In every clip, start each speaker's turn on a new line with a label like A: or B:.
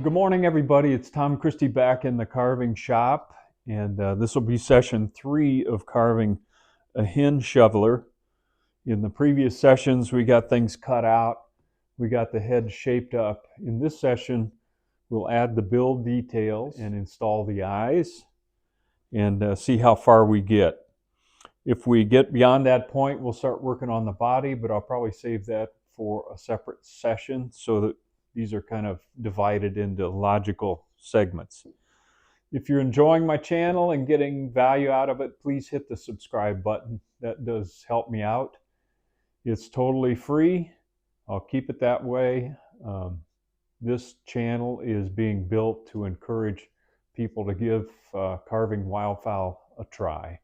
A: Good morning, everybody. It's Tom Christie back in the carving shop, and this will be session 3 of carving a hen shoveler. In the previous sessions, we got things cut out. We got the head shaped up. In this session, we'll add the bill details and install the eyes and see how far we get. If we get beyond that point, we'll start working on the body, but I'll probably save that for a separate session so that these are kind of divided into logical segments. If you're enjoying my channel and getting value out of it, please hit the subscribe button. That does help me out. It's totally free. I'll keep it that way. This channel is being built to encourage people to give carving wildfowl a try.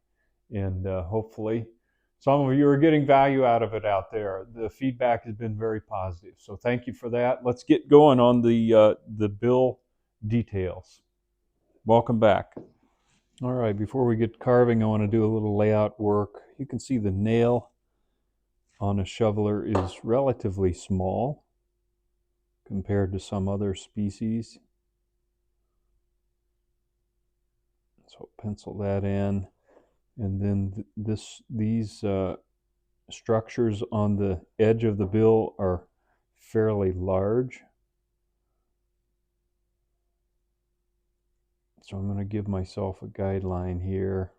A: And hopefully some of you are getting value out of it out there. The feedback has been very positive. So thank you for that. Let's get going on the bill details. Welcome back. All right, before we get carving, I want to do a little layout work. You can see the nail on a shoveler is relatively small compared to some other species. So pencil that in. And then these structures on the edge of the bill are fairly large. So I'm going to give myself a guideline here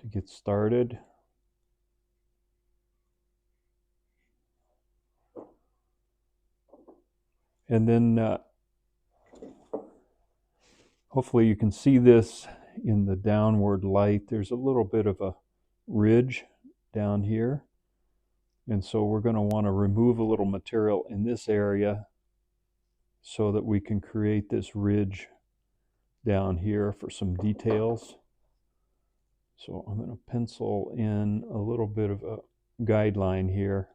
A: to get started. And then hopefully you can see this in the downward light. There's a little bit of a ridge down here. And so we're going to want to remove a little material in this area so that we can create this ridge down here for some details. So I'm going to pencil in a little bit of a guideline here.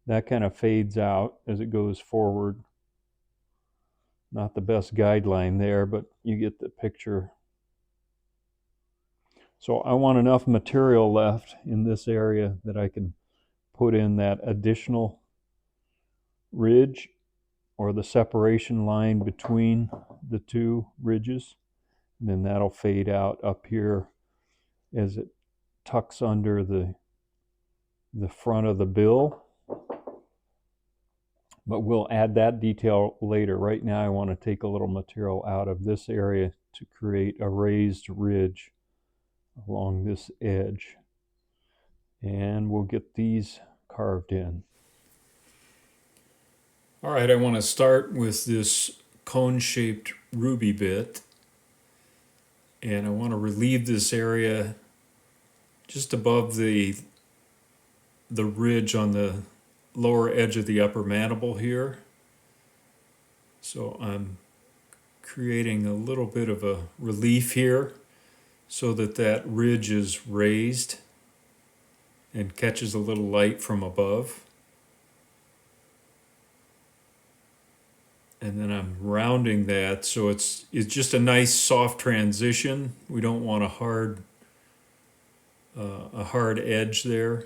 A: That kind of fades out as it goes forward. Not the best guideline there, but you get the picture. So I want enough material left in this area that I can put in that additional ridge or the separation line between the two ridges. And then that'll fade out up here as it tucks under the front of the bill. But we'll add that detail later. Right now I want to take a little material out of this area to create a raised ridge along this edge. And we'll get these carved in. All right, I want to start with this cone-shaped ruby bit. And I want to relieve this area just above the ridge on the lower edge of the upper mandible here. So I'm creating a little bit of a relief here so that that ridge is raised and catches a little light from above. And then I'm rounding that so it's just a nice soft transition. We don't want a hard edge there.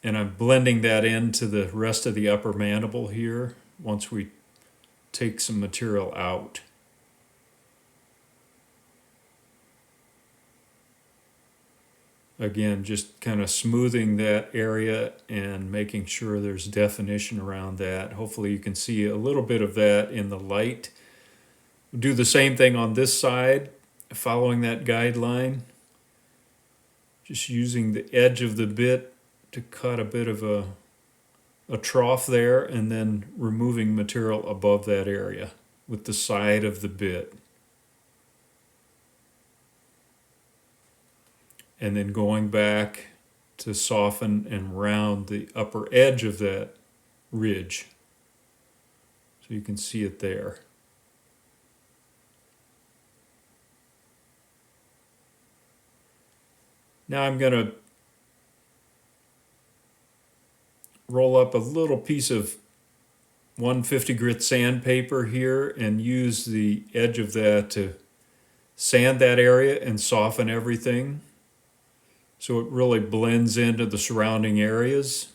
A: And I'm blending that into the rest of the upper mandible here once we take some material out. Again, just kind of smoothing that area and making sure there's definition around that. Hopefully you can see a little bit of that in the light. Do the same thing on this side, following that guideline. Just using the edge of the bit to cut a bit of a trough there and then removing material above that area with the side of the bit. And then going back to soften and round the upper edge of that ridge. So you can see it there. Now I'm going to roll up a little piece of 150 grit sandpaper here and use the edge of that to sand that area and soften everything so it really blends into the surrounding areas.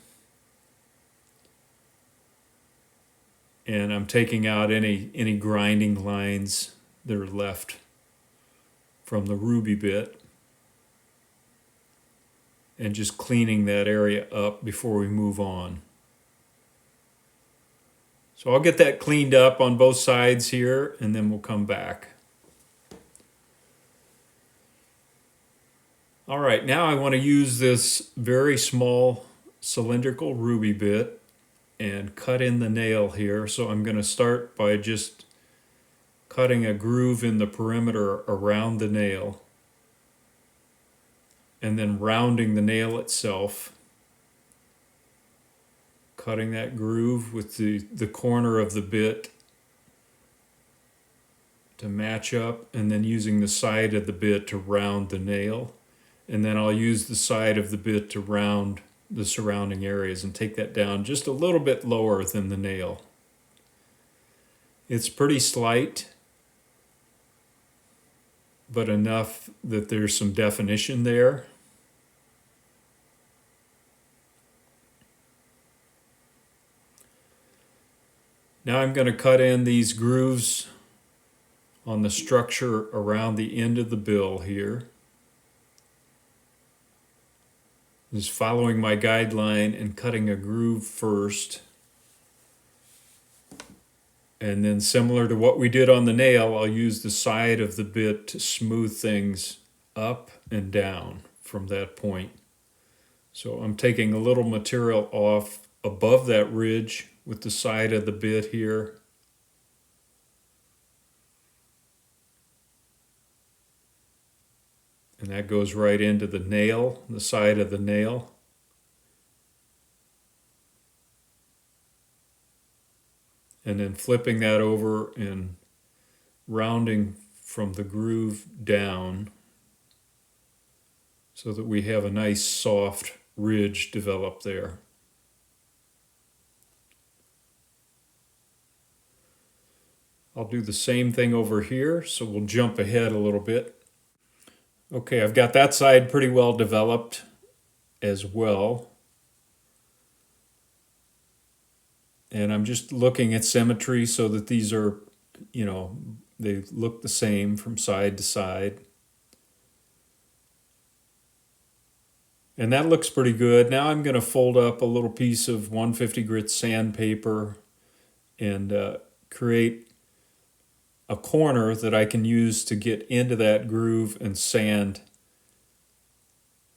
A: And I'm taking out any grinding lines that are left from the ruby bit and just cleaning that area up before we move on. So I'll get that cleaned up on both sides here, and then we'll come back. All right, now I want to use this very small cylindrical ruby bit and cut in the nail here. So I'm going to start by just cutting a groove in the perimeter around the nail and then rounding the nail itself, cutting that groove with the corner of the bit to match up, and then using the side of the bit to round the nail. And then I'll use the side of the bit to round the surrounding areas and take that down just a little bit lower than the nail. It's pretty slight, but enough that there's some definition there. Now I'm going to cut in these grooves on the structure around the end of the bill here. Just following my guideline and cutting a groove first. And then, similar to what we did on the nail, I'll use the side of the bit to smooth things up and down from that point. So I'm taking a little material off above that ridge with the side of the bit here. And that goes right into the nail, the side of the nail. And then flipping that over and rounding from the groove down so that we have a nice soft ridge developed there. I'll do the same thing over here, so we'll jump ahead a little bit. Okay, I've got that side pretty well developed as well. And I'm just looking at symmetry so that these are, they look the same from side to side. And that looks pretty good. Now I'm going to fold up a little piece of 150 grit sandpaper and create a corner that I can use to get into that groove and sand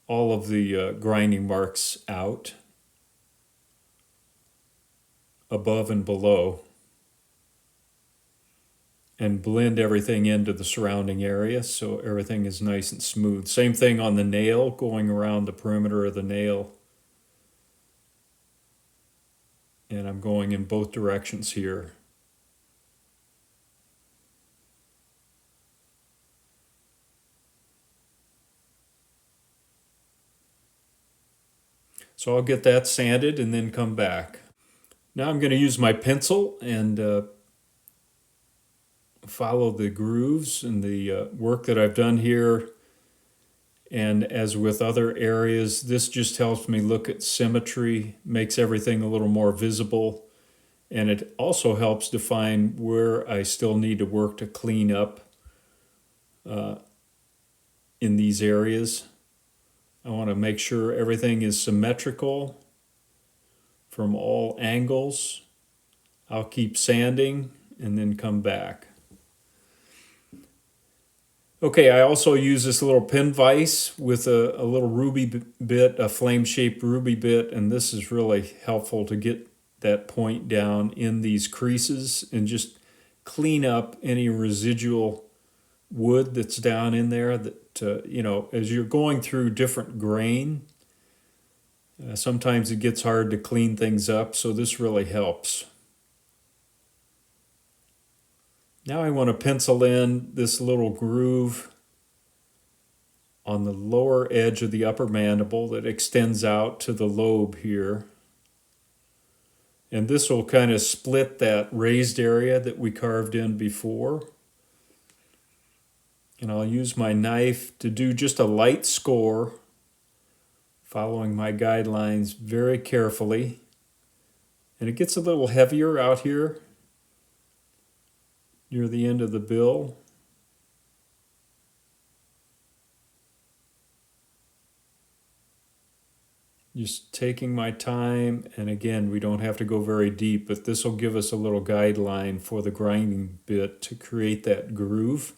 A: all of the grinding marks out above and below and blend everything into the surrounding area so everything is nice and smooth. Same thing on the nail, going around the perimeter of the nail. And I'm going in both directions here. So I'll get that sanded and then come back. Now I'm going to use my pencil and follow the grooves and the work that I've done here. And as with other areas, this just helps me look at symmetry, makes everything a little more visible. And it also helps define where I still need to work to clean up in these areas. I want to make sure everything is symmetrical from all angles. I'll keep sanding and then come back. Okay, I also use this little pin vise with a little ruby bit, a flame-shaped ruby bit, and this is really helpful to get that point down in these creases and just clean up any residual wood that's down in there that, as you're going through different grain, sometimes it gets hard to clean things up, so this really helps. Now I want to pencil in this little groove on the lower edge of the upper mandible that extends out to the lobe here. And this will kind of split that raised area that we carved in before. And I'll use my knife to do just a light score, following my guidelines very carefully. And it gets a little heavier out here near the end of the bill. Just taking my time, and again, we don't have to go very deep, but this will give us a little guideline for the grinding bit to create that groove.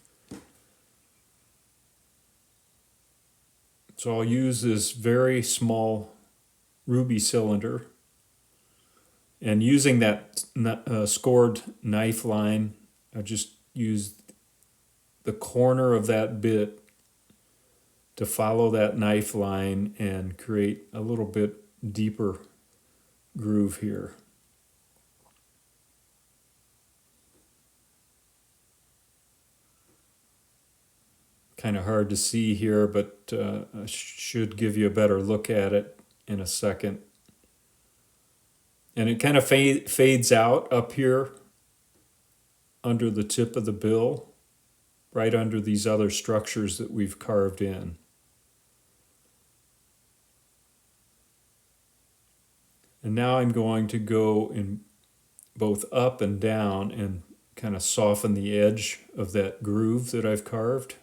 A: So I'll use this very small ruby cylinder, and using that scored knife line, I just use the corner of that bit to follow that knife line and create a little bit deeper groove here. Kind of hard to see here, but I should give you a better look at it in a second. And it kind of fades out up here under the tip of the bill, right under these other structures that we've carved in. And now I'm going to go in both up and down and kind of soften the edge of that groove that I've carved.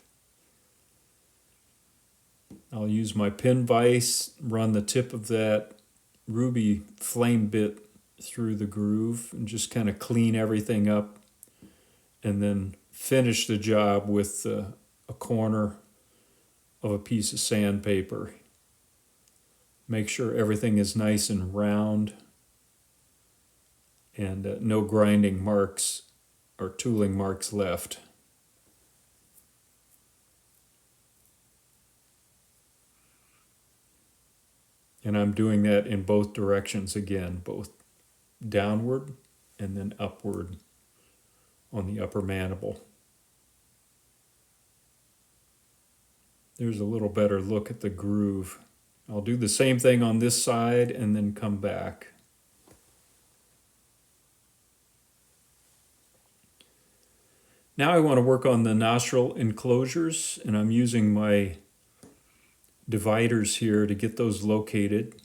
A: I'll use my pin vise, run the tip of that ruby flame bit through the groove and just kind of clean everything up, and then finish the job with a corner of a piece of sandpaper. Make sure everything is nice and round and no grinding marks or tooling marks left. And I'm doing that in both directions again, both downward and then upward on the upper mandible. There's a little better look at the groove. I'll do the same thing on this side and then come back. Now I want to work on the nostril enclosures, and I'm using my dividers here to get those located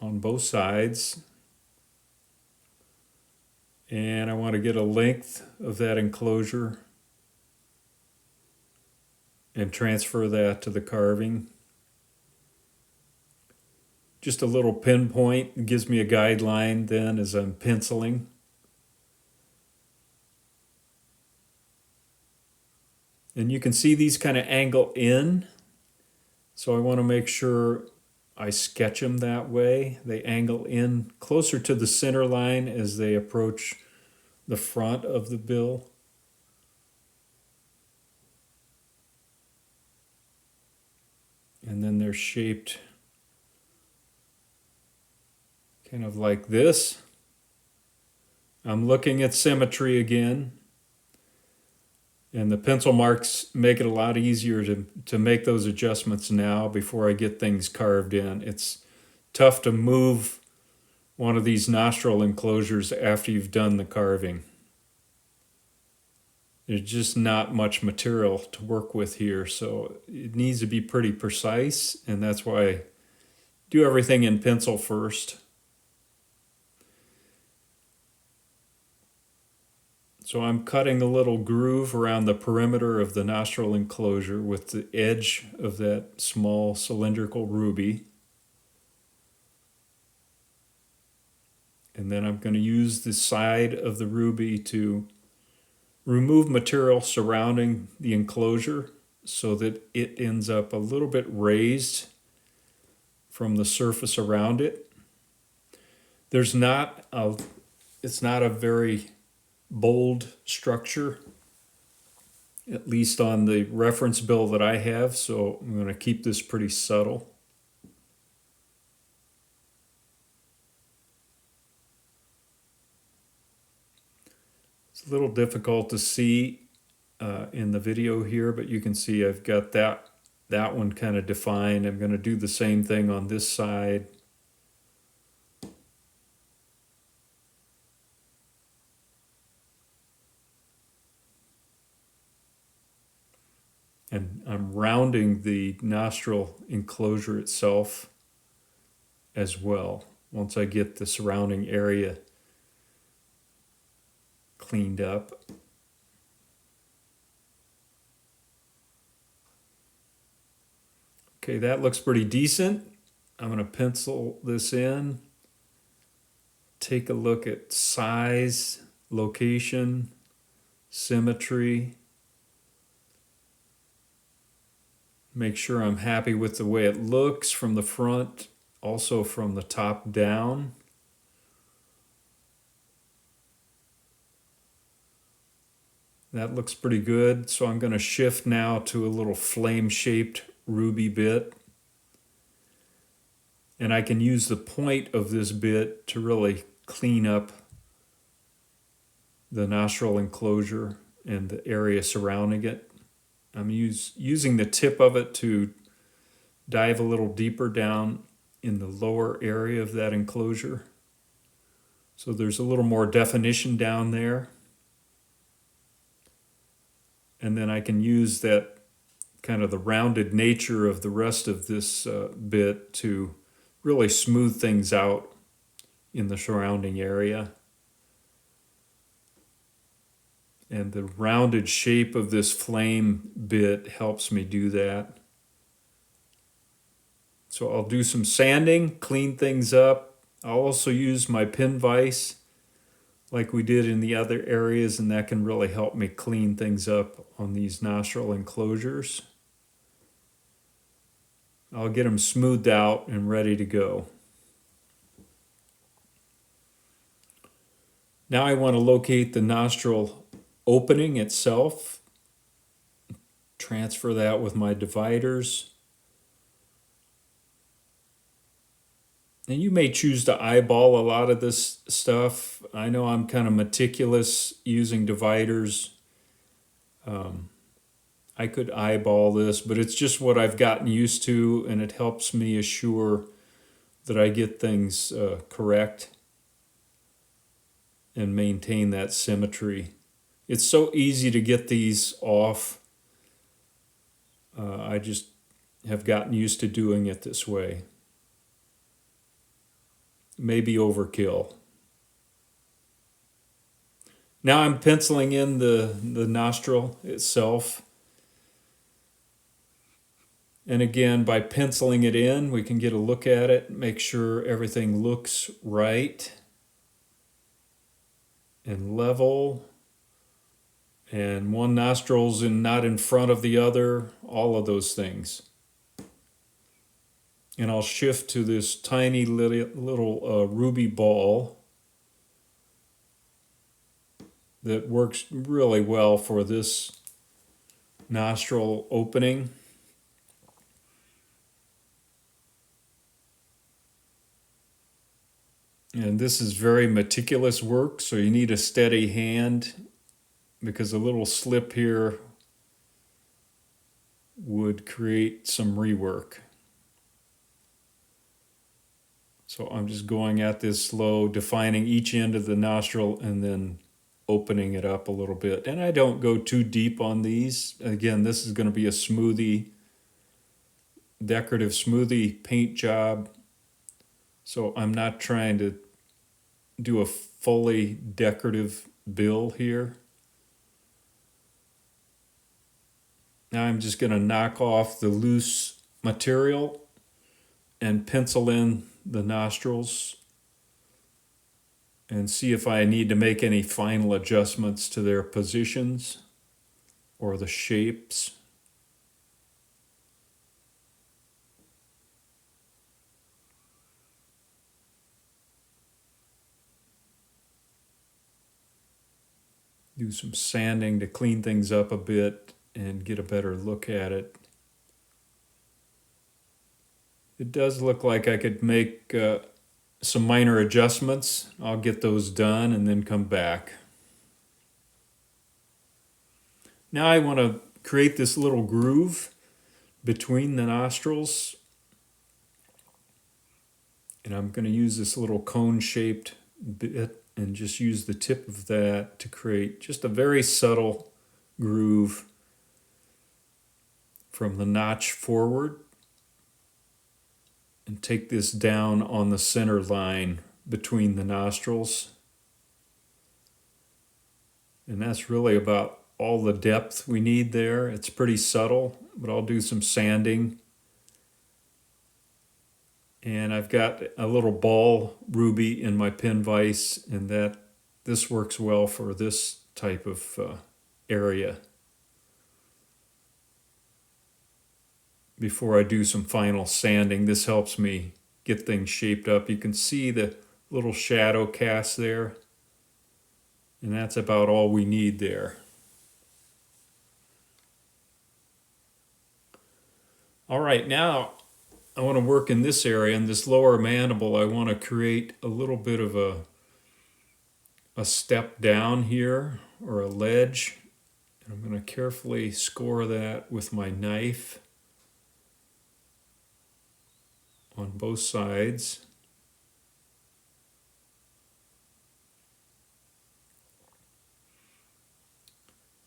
A: on both sides. And I want to get a length of that enclosure and transfer that to the carving. Just a little pinpoint gives me a guideline then as I'm penciling. And you can see these kind of angle in, so I want to make sure I sketch them that way. They angle in closer to the center line as they approach the front of the bill. And then they're shaped kind of like this. I'm looking at symmetry again. And the pencil marks make it a lot easier to make those adjustments now before I get things carved in. It's tough to move one of these nostril enclosures after you've done the carving. There's just not much material to work with here, so it needs to be pretty precise, and that's why I do everything in pencil first. So I'm cutting a little groove around the perimeter of the nostril enclosure with the edge of that small cylindrical ruby. And then I'm going to use the side of the ruby to remove material surrounding the enclosure so that it ends up a little bit raised from the surface around it. It's not a very bold structure, at least on the reference bill that I have, so I'm going to keep this pretty subtle. It's a little difficult to see in the video here, but you can see I've got that one kind of defined. I'm going to do the same thing on this side. And I'm rounding the nostril enclosure itself as well, once I get the surrounding area cleaned up. Okay, that looks pretty decent. I'm going to pencil this in. Take a look at size, location, symmetry. Make sure I'm happy with the way it looks from the front, also from the top down. That looks pretty good. So I'm going to shift now to a little flame-shaped ruby bit. And I can use the point of this bit to really clean up the nostril enclosure and the area surrounding it. I'm using the tip of it to dive a little deeper down in the lower area of that enclosure. So there's a little more definition down there. And then I can use that kind of the rounded nature of the rest of this bit to really smooth things out in the surrounding area. And the rounded shape of this flame bit helps me do that. So I'll do some sanding, clean things up. I'll also use my pin vise like we did in the other areas, and that can really help me clean things up on these nostril enclosures. I'll get them smoothed out and ready to go. Now I want to locate the nostril opening itself. Transfer that with my dividers. And you may choose to eyeball a lot of this stuff. I know I'm kind of meticulous using dividers. I could eyeball this, but it's just what I've gotten used to, and it helps me assure that I get things correct and maintain that symmetry. It's so easy to get these off. I just have gotten used to doing it this way. Maybe overkill. Now I'm penciling in the nostril itself. And again, by penciling it in, we can get a look at it, make sure everything looks right and level. And one nostril's not in front of the other, all of those things. And I'll shift to this tiny little ruby ball that works really well for this nostril opening. And this is very meticulous work, so you need a steady hand because a little slip here would create some rework. So I'm just going at this slow, defining each end of the nostril and then opening it up a little bit. And I don't go too deep on these. Again, this is going to be a smoothie, decorative smoothie paint job. So I'm not trying to do a fully decorative bill here. Now I'm just going to knock off the loose material and pencil in the nostrils and see if I need to make any final adjustments to their positions or the shapes. Do some sanding to clean things up a bit and get a better look at it. It does look like I could make some minor adjustments. I'll get those done and then come back. Now I want to create this little groove between the nostrils. And I'm going to use this little cone-shaped bit and just use the tip of that to create just a very subtle groove from the notch forward and take this down on the center line between the nostrils. And that's really about all the depth we need there. It's pretty subtle, but I'll do some sanding. And I've got a little ball ruby in my pin vise, and this works well for this type of area. Before I do some final sanding, this helps me get things shaped up. You can see the little shadow cast there, and that's about all we need there. All right, now I want to work in this area, in this lower mandible. I want to create a little bit of a step down here, or a ledge. And I'm going to carefully score that with my knife on both sides.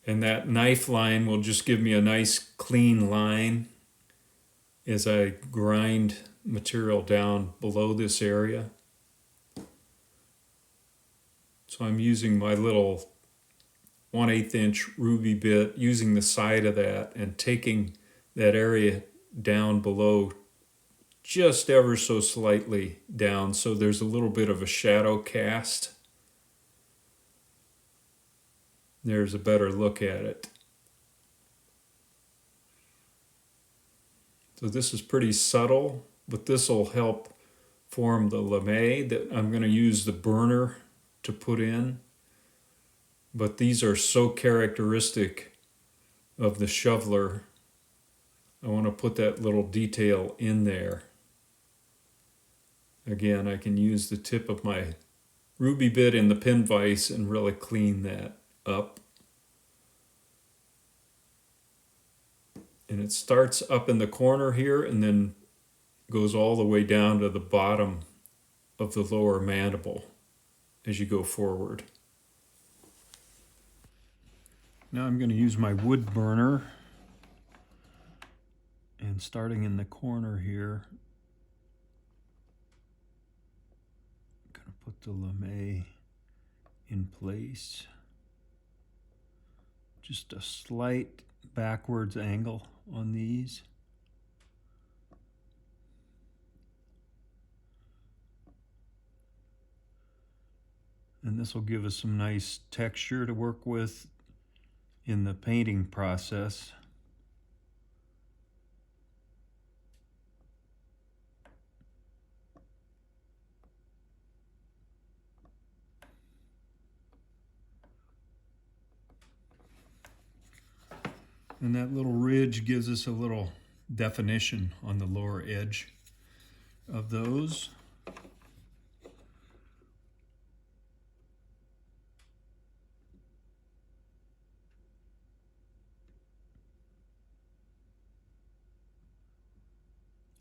A: And that knife line will just give me a nice clean line as I grind material down below this area. So I'm using my little 1/8 inch ruby bit, using the side of that and taking that area down below just ever so slightly down, so there's a little bit of a shadow cast. There's a better look at it. So this is pretty subtle, but this will help form the lame that I'm going to use the burner to put in. But these are so characteristic of the shoveler. I want to put that little detail in there. Again, I can use the tip of my ruby bit in the pin vise and really clean that up. And it starts up in the corner here and then goes all the way down to the bottom of the lower mandible as you go forward. Now I'm going to use my wood burner, and starting in the corner here, I'm going to put the lame in place. Just a slight backwards angle on these. And this will give us some nice texture to work with in the painting process. And that little ridge gives us a little definition on the lower edge of those.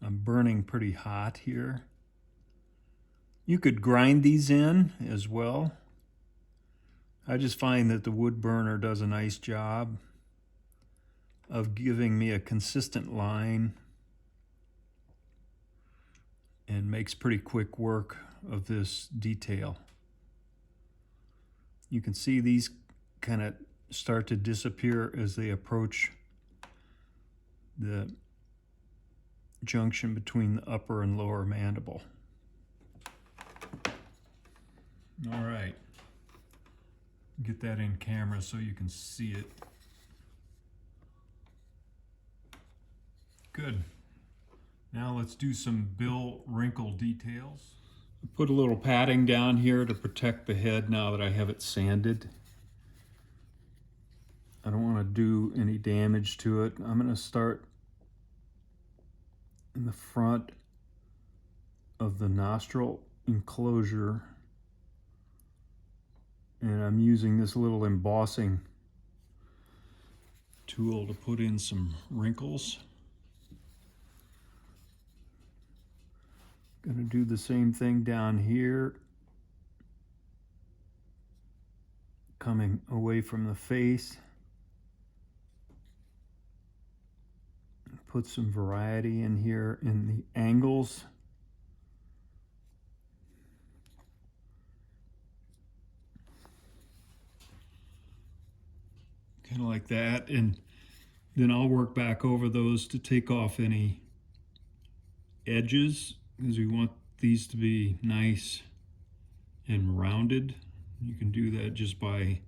A: I'm burning pretty hot here. You could grind these in as well. I just find that the wood burner does a nice job of giving me a consistent line and makes pretty quick work of this detail. You can see these kind of start to disappear as they approach the junction between the upper and lower mandible. All right, get that in camera so you can see it. Good. Now let's do some bill wrinkle details. Put a little padding down here to protect the head now that I have it sanded. I don't want to do any damage to it. I'm going to start in the front of the nostril enclosure, and I'm using this little embossing tool to put in some wrinkles. Going to do the same thing down here, coming away from the face. Put some variety in here in the angles. kind of like that, and then I'll work back over those to take off any edges, because we want these to be nice and rounded. You can do that just by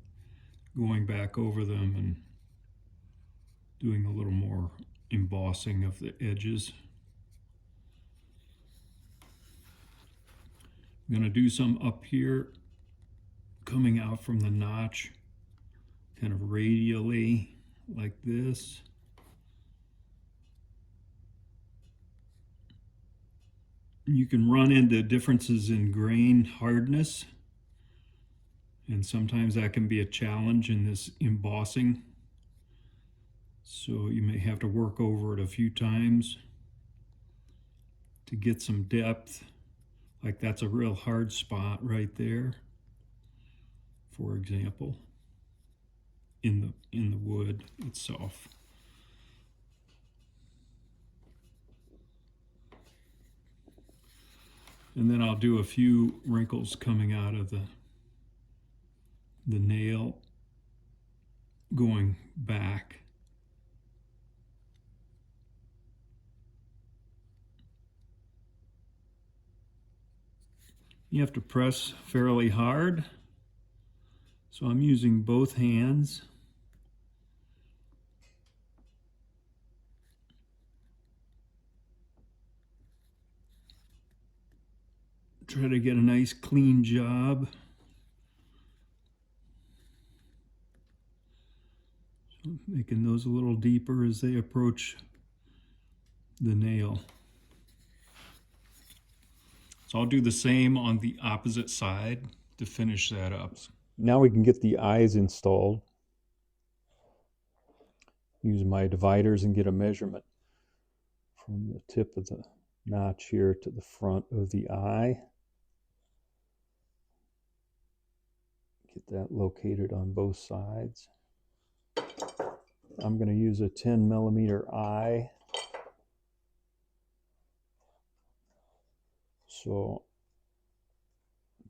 A: going back over them and doing a little more embossing of the edges. I'm going to do some up here, coming out from the notch, kind of radially, like this. You can run into differences in grain hardness, and sometimes that can be a challenge in this embossing. So you may have to work over it a few times to get some depth. Like that's a real hard spot right there, for example, in the wood itself. And then I'll do a few wrinkles coming out of the nail going back. You have to press fairly hard, so I'm using both hands. Try to get a nice clean job. So making those a little deeper as they approach the nail. So I'll do the same on the opposite side to finish that up. Now we can get the eyes installed. Use my dividers and get a measurement from the tip of the notch here to the front of the eye. Get that located on both sides. I'm going to use a 10 millimeter eye. So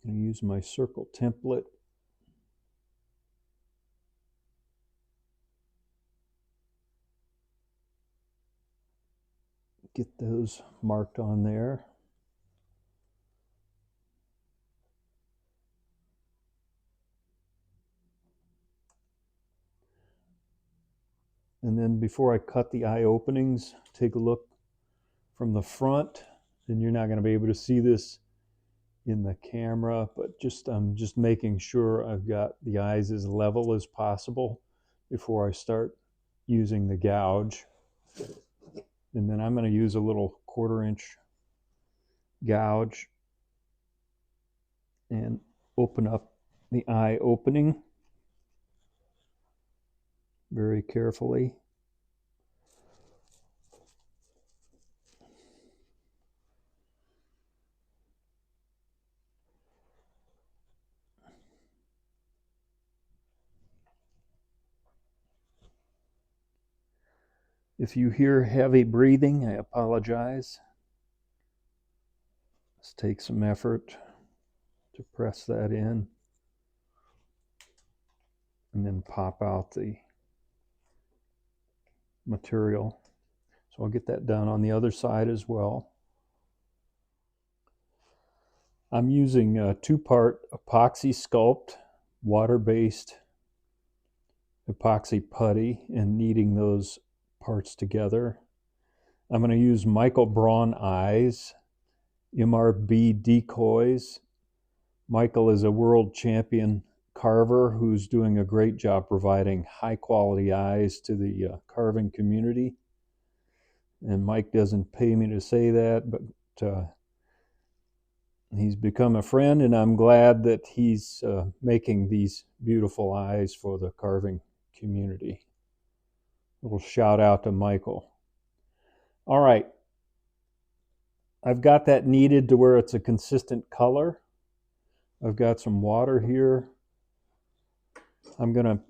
A: I'm going to use my circle template. Get those marked on there. And then before I cut the eye openings, take a look from the front. And you're not going to be able to see this in the camera, but I'm just making sure I've got the eyes as level as possible before I start using the gouge. And then I'm going to use a little 1/4 inch gouge and open up the eye opening very carefully. If you hear heavy breathing, I apologize. Let's take some effort to press that in and then pop out the material. So I'll get that done on the other side as well. I'm using a 2-part epoxy sculpt, water-based epoxy putty, and kneading those parts together. I'm going to use Michael Braun eyes, MRB decoys. Michael is a world champion carver who's doing a great job providing high quality eyes to the carving community. And Mike doesn't pay me to say that, but he's become a friend, and I'm glad that he's making these beautiful eyes for the carving community. A little shout out to Michael. All right, I've got that kneaded to where it's a consistent color. I've got some water here. I'm going to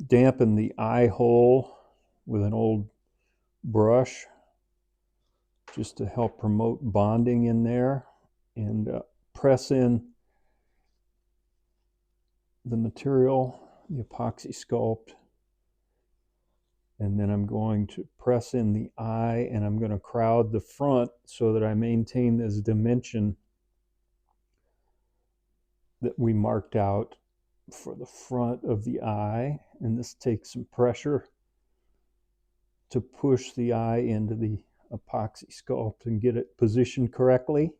A: dampen the eye hole with an old brush just to help promote bonding in there, and press in the material, the epoxy sculpt, And then I'm going to press in the eye, and I'm going to crowd the front so that I maintain this dimension that we marked out for the front of the eye. And this takes some pressure to push the eye into the epoxy sculpt and get it positioned correctly.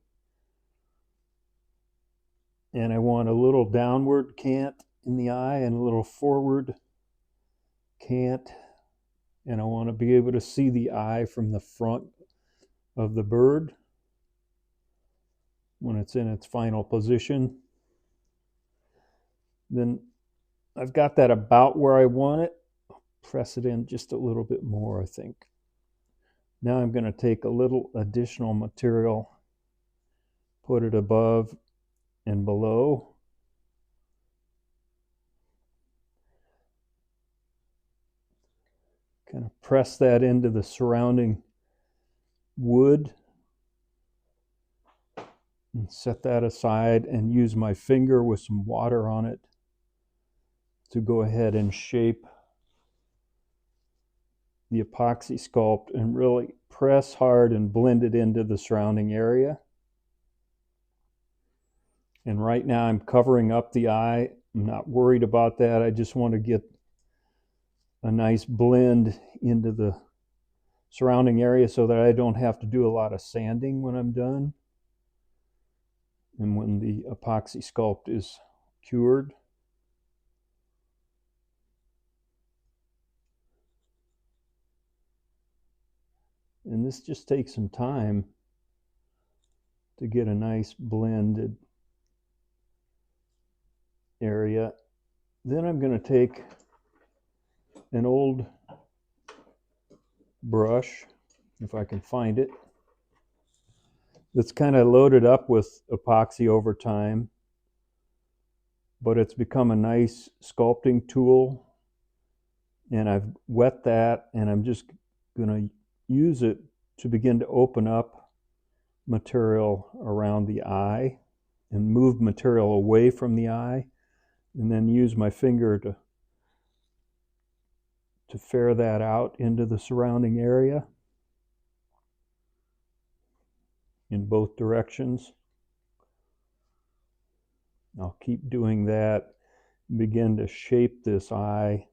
A: And I want a little downward cant in the eye and a little forward cant. And I want to be able to see the eye from the front of the bird when it's in its final position. Then I've got that about where I want it. Press it in just a little bit more, I think. Now I'm going to take a little additional material, put it above and below. Kind of press that into the surrounding wood and set that aside and use my finger with some water on it to go ahead and shape the epoxy sculpt and really press hard and blend it into the surrounding area. And right now I'm covering up the eye. I'm not worried about that. I just want to get a nice blend into the surrounding area so that I don't have to do a lot of sanding when I'm done and when the epoxy sculpt is cured. And this just takes some time to get a nice blended area. Then I'm going to take an old brush, if I can find it, that's kind of loaded up with epoxy over time, but it's become a nice sculpting tool. And I've wet that, and I'm just going to use it to begin to open up material around the eye and move material away from the eye, and then use my finger to ferre that out into the surrounding area in both directions. I'll keep doing that, begin to shape this eye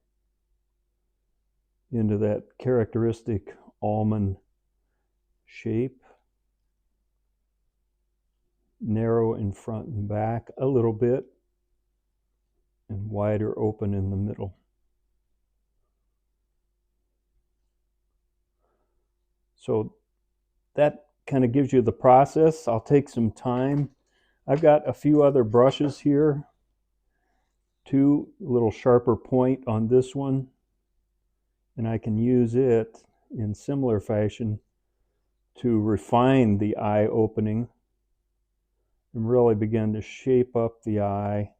A: into that characteristic almond shape. Narrow in front and back a little bit, and wider open in the middle. So that kind of gives you the process. I'll take some time. I've got a few other brushes here, too, a little sharper point on this one, and I can use it in similar fashion to refine the eye opening and really begin to shape up the eye.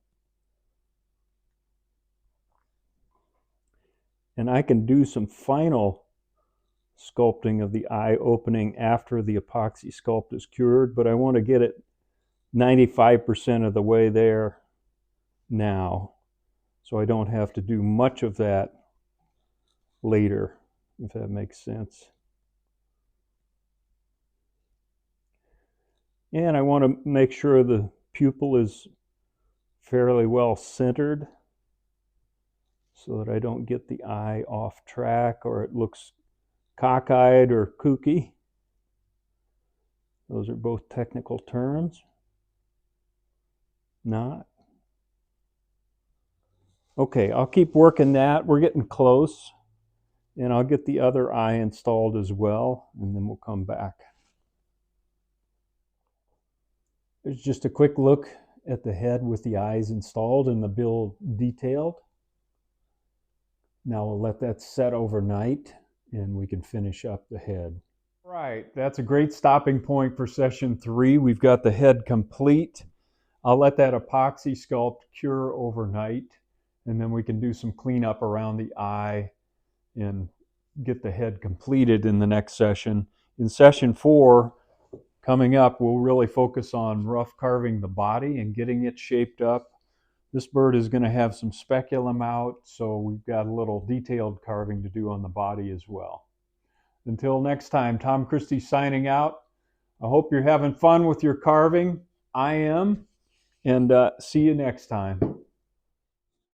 A: And I can do some final sculpting of the eye opening after the epoxy sculpt is cured, but I want to get it 95% of the way there now, so I don't have to do much of that later, if that makes sense. And I want to make sure the pupil is fairly well centered so that I don't get the eye off track or it looks cockeyed or kooky. Those are both technical terms. Not. Okay, I'll keep working that. We're getting close. And I'll get the other eye installed as well, and then we'll come back. There's just a quick look at the head with the eyes installed and the bill detailed. Now we'll let that set overnight, and we can finish up the head. Right, that's a great stopping point for session 3. We've got the head complete. I'll let that epoxy sculpt cure overnight, and then we can do some cleanup around the eye and get the head completed in the next session. In session 4, coming up, we'll really focus on rough carving the body and getting it shaped up This bird is going to have some speculum out, so we've got a little detailed carving to do on the body as well. Until next time, Tom Christie signing out. I hope you're having fun with your carving. I am. And see you next time.